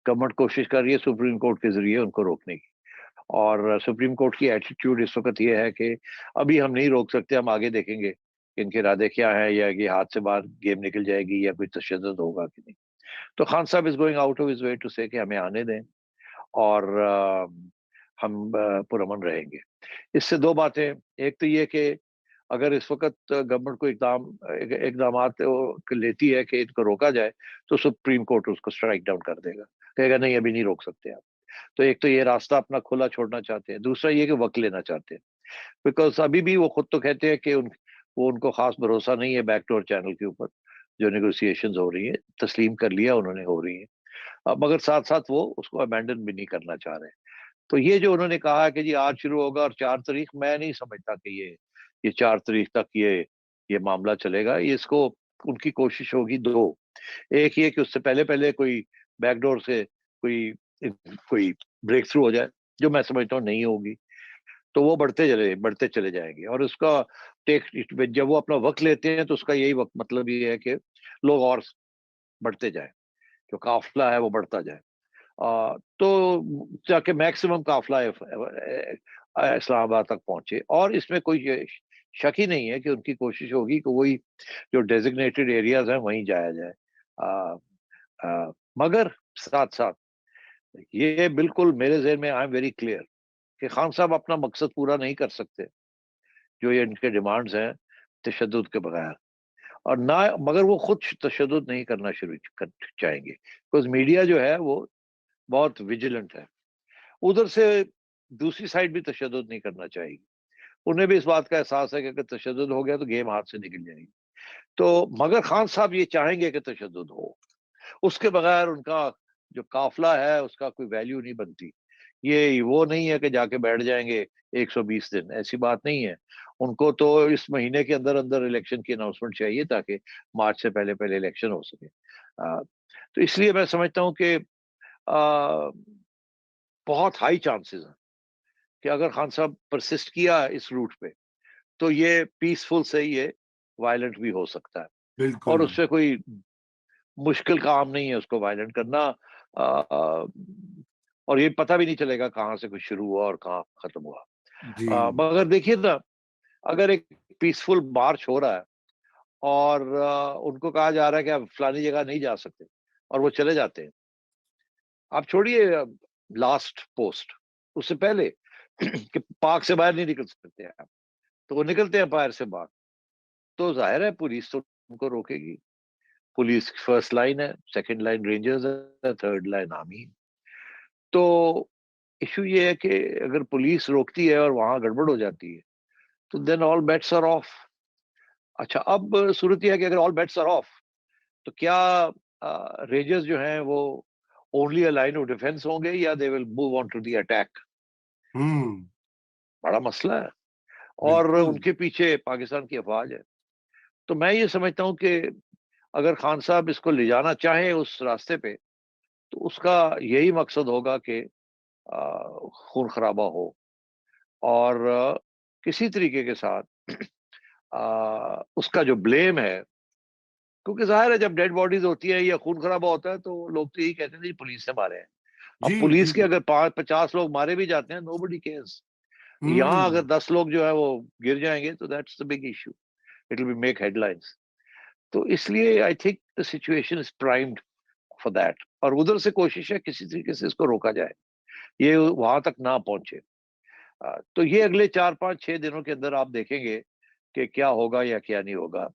Government कोशिश कर रही है सुप्रीम कोर्ट के जरिए उनको रोकने की, और सुप्रीम कोर्ट की एटीट्यूड इस वक्त ये है कि अभी हम नहीं रोक सकते, हम आगे देखेंगे कि इनके इरादे क्या है, या कि हाथ से बाहर गेम निकल जाएगी, या कोई तशद्दुद होगा कि नहीं। तो खान साहब is going out of his way to say कि हमें आने दें, और हम पुरअमन रहेंगे। इससे दो बातें, एक तो ये कि अगर इस वक्त गवर्नमेंट को इकदामात लेती है कि इनको रोका जाए, तो सुप्रीम कोर्ट उसको स्ट्राइक डाउन कर देगा, कहेगा नहीं अभी नहीं रोक सकते आप। तो एक तो ये रास्ता अपना खुला छोड़ना चाहते हैं, दूसरा ये कि वक्त लेना चाहते हैं, बिकॉज अभी भी वो खुद तो कहते हैं कि वो उनको खास भरोसा नहीं है बैकडोर चैनल के ऊपर, जो नेगोशिएशंस हो रही है तस्लीम कर लिया उन्होंने, हो रही है। मगर साथ साथ वो उसको अबैंडन भी नहीं करना चाह रहे। तो ये जो उन्होंने कहा है कि जी आज शुरू होगा और 4 तारीख, मैं नहीं समझता कि ये 4 तारीख तक ये मामला चलेगा। ये इसको उनकी कोशिश होगी दो, एक ये कि उससे पहले पहले कोई बैकडोर से कोई कोई ब्रेक थ्रू हो जाए, जो मैं समझता हूँ नहीं होगी, तो वो बढ़ते चले जाएंगे, और उसका टेक जब वो अपना वक्त लेते हैं तो उसका यही वक्त मतलब ये है कि लोग और बढ़ते जाए, जो काफिला है वो बढ़ता जाए, तो जाके मैक्सिमम काफिला इस्लामाबाद तक पहुंचे। और इसमें कोई शक ही नहीं है कि उनकी कोशिश होगी कि वही जो डेजिग्नेटेड एरियाज हैं वहीं जाया जाए। आ, मगर साथ साथ ये बिल्कुल मेरे ज़हन में आई एम वेरी क्लियर कि खान साहब अपना मकसद पूरा नहीं कर सकते, जो ये इनके डिमांड्स हैं तशद्दुद के बगैर, और ना मगर वो खुद तशद्दुद नहीं करना शुरू कर चाहेंगे, बिकॉज मीडिया जो है वो बहुत विजिलेंट है। उधर से दूसरी साइड भी तशद्दुद नहीं करना चाहेगी, उन्हें भी इस बात का एहसास है कि अगर तशद्दुद हो गया तो गेम हाथ से निकल जाएगी। तो मगर खान साहब ये चाहेंगे कि तशद्दुद हो, उसके बगैर उनका जो काफिला है उसका कोई वैल्यू नहीं बनती। ये वो नहीं है कि जाके बैठ जाएंगे 120 दिन, ऐसी बात नहीं है। उनको तो इस महीने के अंदर अंदर इलेक्शन की अनाउंसमेंट चाहिए, ताकि मार्च से पहले पहले इलेक्शन हो सके। तो इसलिए मैं समझता हूँ कि बहुत हाई चांसेस हैं कि अगर खान साहब परसिस्ट किया इस रूट पे, तो ये पीसफुल से ये वायलेंट भी हो सकता है, और बिल्कुल। उससे कोई मुश्किल काम नहीं है उसको वायलेंट करना। और ये पता भी नहीं चलेगा कहाँ से कुछ शुरू हुआ और कहाँ खत्म हुआ। जी। मगर देखिए ना, अगर एक पीसफुल मार्च हो रहा है और उनको कहा जा रहा है कि आप फलानी जगह नहीं जा सकते, और वो चले जाते हैं, आप छोड़िए लास्ट पोस्ट, उससे पहले कि पार्क से बाहर नहीं निकल सकते आप, तो वो निकलते हैं बाहर से बाहर, तो जाहिर है पुलिस तो उनको रोकेगी। पुलिस फर्स्ट लाइन है, सेकंड लाइन रेंजर्स है, थर्ड लाइन आर्मी। तो इशू ये है कि अगर पुलिस रोकती है और वहां गड़बड़ हो जाती है, तो then all bets are off. अच्छा, अब सूरत यह है कि अगर ऑल बेट्स आर ऑफ, तो क्या रेंजर्स जो हैं वो only a line of defence होंगे, या they will move on to the attack? Hmm. बड़ा मसला है, और बिल्कुल। उनके पीछे पाकिस्तान की अफवाज है। तो मैं ये समझता हूँ कि अगर खान साहब इसको ले जाना चाहें उस रास्ते पे, तो उसका यही मकसद होगा कि खून खराबा हो, और किसी तरीके के साथ उसका जो ब्लेम है, क्योंकि जाहिर है जब डेड बॉडीज होती है या खून खराबा होता है तो लोग तो यही कहते हैं जी पुलिस ने मारे हैं। अब जी पुलिस जी। के अगर 50 लोग मारे भी जाते हैं, नोबडी केयर्स। यहाँ हम्म। अगर 10 लोग जो है वो गिर जाएंगे, तो that's the big issue, it will be make headlines. तो इसलिए I think the situation is primed for that, और उधर से कोशिश है किसी तरीके से इसको रोका जाए, ये वहां तक ना पहुंचे। तो ये अगले 4 5 6 दिनों के अंदर आप देखेंगे कि क्या होगा या क्या नहीं होगा।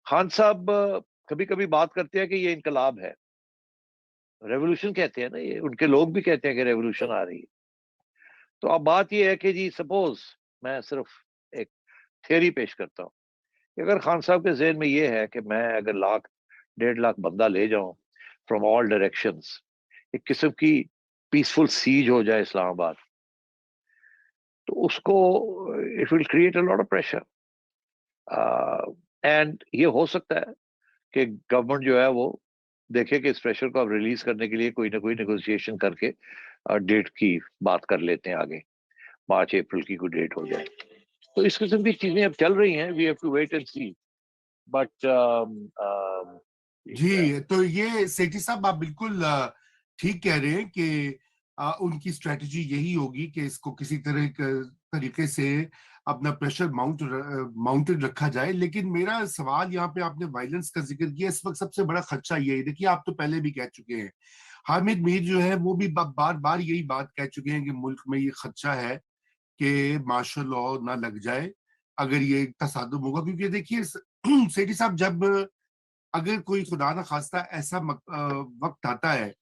खान साहब कभी कभी बात करते हैं कि ये इनकलाब है, रेवोल्यूशन कहते हैं ना, ये उनके लोग भी कहते हैं कि रेवोल्यूशन आ रही है। तो अब बात ये है कि जी सपोज, मैं सिर्फ एक थियरी पेश करता हूँ कि अगर खान साहब के जहन में ये है कि मैं अगर 1 लाख 1.5 लाख बंदा ले जाऊं फ्रॉम ऑल डायरेक्शंस, एक किस्म की पीसफुल सीज हो जाए इस्लामाबाद, तो उसको it will create a lot of pressure, and ये हो सकता है कि गवर्नमेंट जो है वो देखे कि इस प्रेशर को अब रिलीज करने के लिए कोई ना कोई नेगोशिएशन करके डेट की बात कर लेते हैं आगे, मार्च अप्रैल की कोई डेट हो जाए। तो इस किस्म की चीजें अब चल रही हैं, we have to wait and see. But जी, तो ये सेठी साहब आप बिल्कुल ठीक कह रहे हैं कि उनकी स्ट्रेटजी यही होगी कि इसको किसी तरीके से अपना प्रेशर माउंटेड रखा जाए। लेकिन मेरा सवाल यहाँ पे, आपने वायलेंस का जिक्र किया, इस वक्त सबसे बड़ा खदशा ये है, देखिए आप तो पहले भी कह चुके हैं, हामिद मीर जो है वो भी बार बार यही बात कह चुके हैं कि मुल्क में ये खदशा है कि मार्शल लॉ ना लग जाए अगर ये तसादुम होगा। क्योंकि देखिए सेठी साहब, जब अगर कोई खुदा ना खास्ता ऐसा वक्त आता है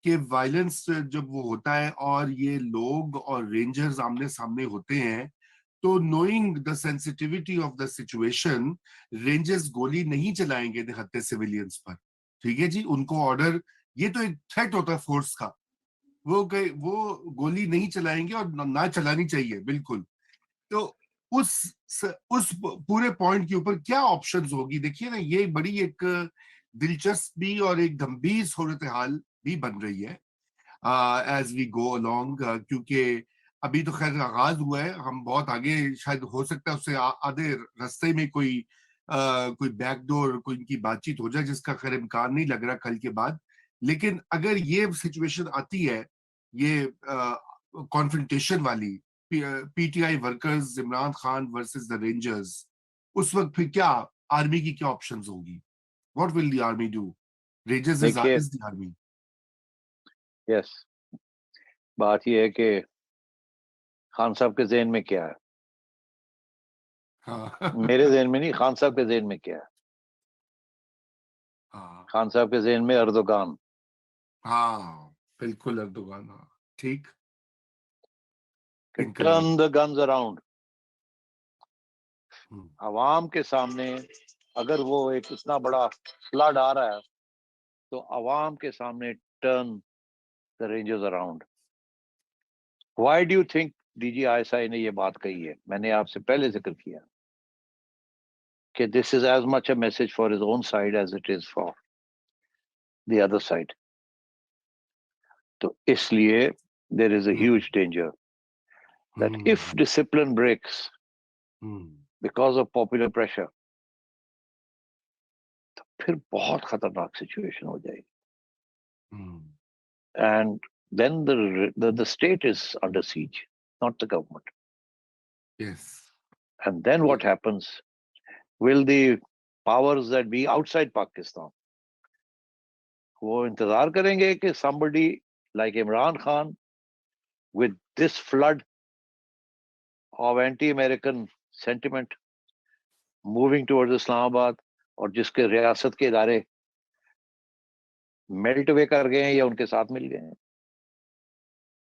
कि वायलेंस जब वो होता है और ये लोग और रेंजर्स आमने सामने होते हैं, तो knowing the sensitivity of the situation, rangers गोली नहीं चलाएंगे निहत्थे सिविलियंस पर। ठीक है जी, उनको ऑर्डर, ये तो एक थ्रेट होता है फोर्स का, वो गोली नहीं चलाएंगे और ना चलानी चाहिए बिल्कुल। तो उस उस पूरे पॉइंट के ऊपर क्या ऑप्शंस होगी? देखिए ना, ये बड़ी एक दिलचस्प भी और एक गंभीर सूरत हाल भी बन रही है एज वी गो अलोंग, क्योंकि अभी तो खैर आगाज हुआ है, हम बहुत आगे शायद हो सकता है उससे आधे रास्ते में कोई बैकडोर, कोई इनकी बातचीत हो जाए, जिसका खैर इम्कान नहीं लग रहा कल के बाद। लेकिन अगर ये सिचुएशन आती है, ये कॉन्फ्रंटेशन वाली, PTI workers, Imran Khan versus the rangers, उस वक्त फिर क्या आर्मी की क्या ऑप्शंस होगी? What will the army do? Rangers देखिए, इज द आर्मी। यस, बात यह है कि खान साहब के जहन में क्या है, मेरे हाँ। जहन में नहीं, खान साहब के जहन में क्या है। हाँ। खान साहब के जहन में अर्दोगान, हाँ बिल्कुल, अर्दोगान, हाँ ठीक, कि इनकलाब। Turn the guns around. Hmm. अवाम के सामने अगर वो एक इतना बड़ा फ्लड आ रहा है, तो अवाम के सामने turn the rangers around. Why do you think DG ISI ने ये बात कही है? मैंने आपसे पहले जिक्र किया कि this is as much a message for his own side as it is for the other side. तो इसलिए there is a hmm. Huge danger that if hmm. Discipline breaks hmm. Because of popular pressure, फिर बहुत खतरनाक situation हो जाएगी। Hmm. And then the state is under siege, not the government. Yes. And then what happens? Will the powers that be outside Pakistan वो इंतजार करेंगे कि somebody like Imran Khan with this flood of anti-American sentiment moving towards Islamabad, और जिसके रियासत के इदारे melt वे कर गए हैं या उनके साथ मिल गए हैं,